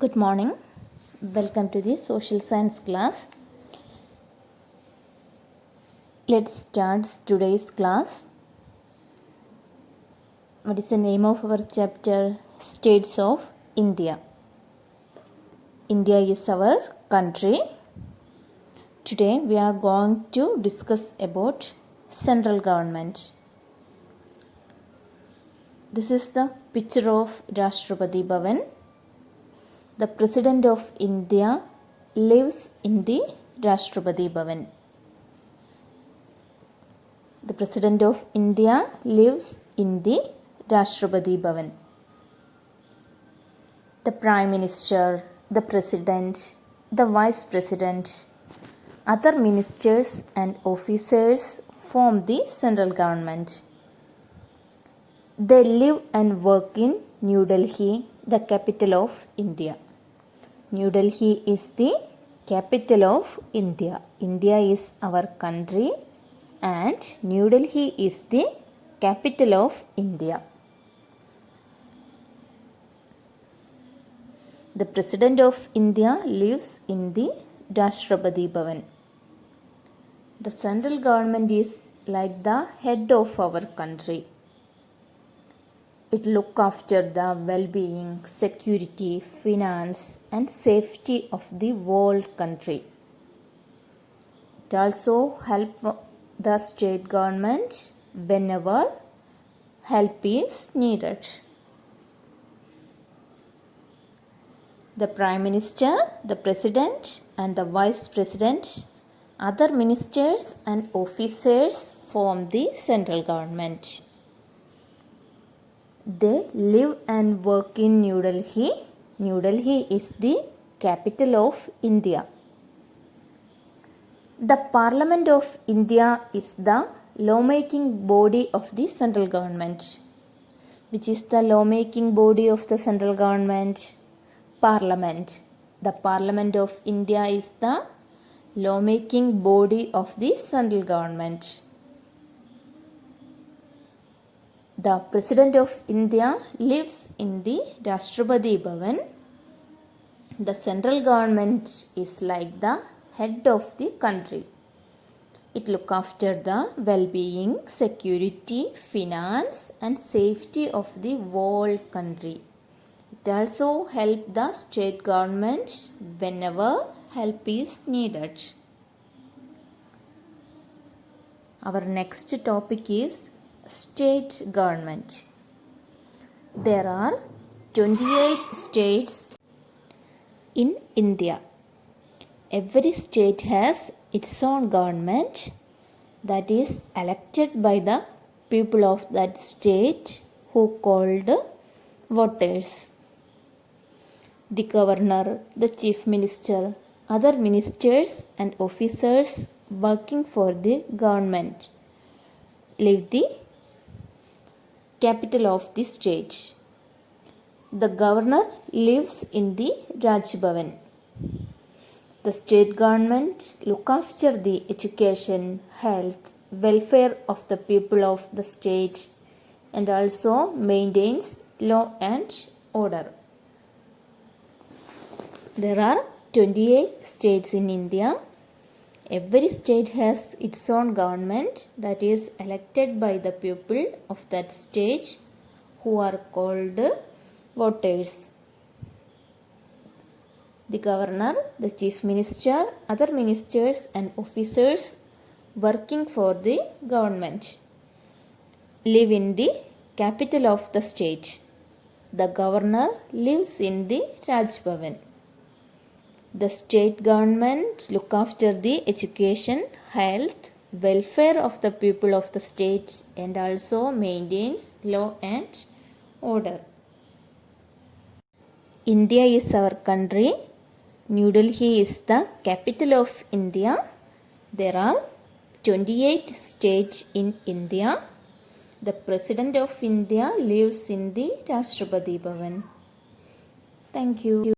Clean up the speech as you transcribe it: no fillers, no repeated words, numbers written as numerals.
Good morning. Welcome to the social science class. Let's start today's class. What is the name of our chapter? States of India. India is our country. Today we are going to discuss about central government. This is the picture of Rashtrapati Bhavan. The President of India lives in the Rashtrapati Bhavan. The President of India lives in the Rashtrapati Bhavan. The Prime Minister, the President, the Vice President, other ministers and officers form the central government. They live and work in New Delhi, the capital of India. New Delhi is the capital of India. India is our country and New Delhi is the capital of India. The President of India lives in the Rashtrapati Bhavan. The central government is like the head of our country. It looks after the well-being, security, finance and safety of the whole country. It also helps the state government whenever help is needed. The Prime Minister, the President and the Vice President, other ministers and officers form the central government. They live and work in New Delhi. New Delhi is the capital of India. The Parliament of India is the lawmaking body of the central government. Which is the lawmaking body of the central government? Parliament. The Parliament of India is the lawmaking body of the central government. The President of India lives in the Rashtrapati Bhavan. The central government is like the head of the country. It looks after the well-being, security, finance and safety of the whole country. It also helps the state government whenever help is needed. Our next topic is state government. There are 28 states in India. Every state has its own government that is elected by the people of that state who called voters. The governor, the chief minister, other ministers and officers working for the government live the capital of the state. The governor lives in the Raj Bhavan. The state government look after the education, health, welfare of the people of the state and also maintains law and order. There are 28 states in India. Every state has its own government that is elected by the people of that state who are called voters. The governor, the chief minister, other ministers and officers working for the government live in the capital of the state. The governor lives in the Raj Bhavan. The state government look after the education, health, welfare of the people of the state and also maintains law and order. India is our country. New Delhi is the capital of India. There are 28 states in India. The President of India lives in the Rashtrapati Bhavan. Thank you.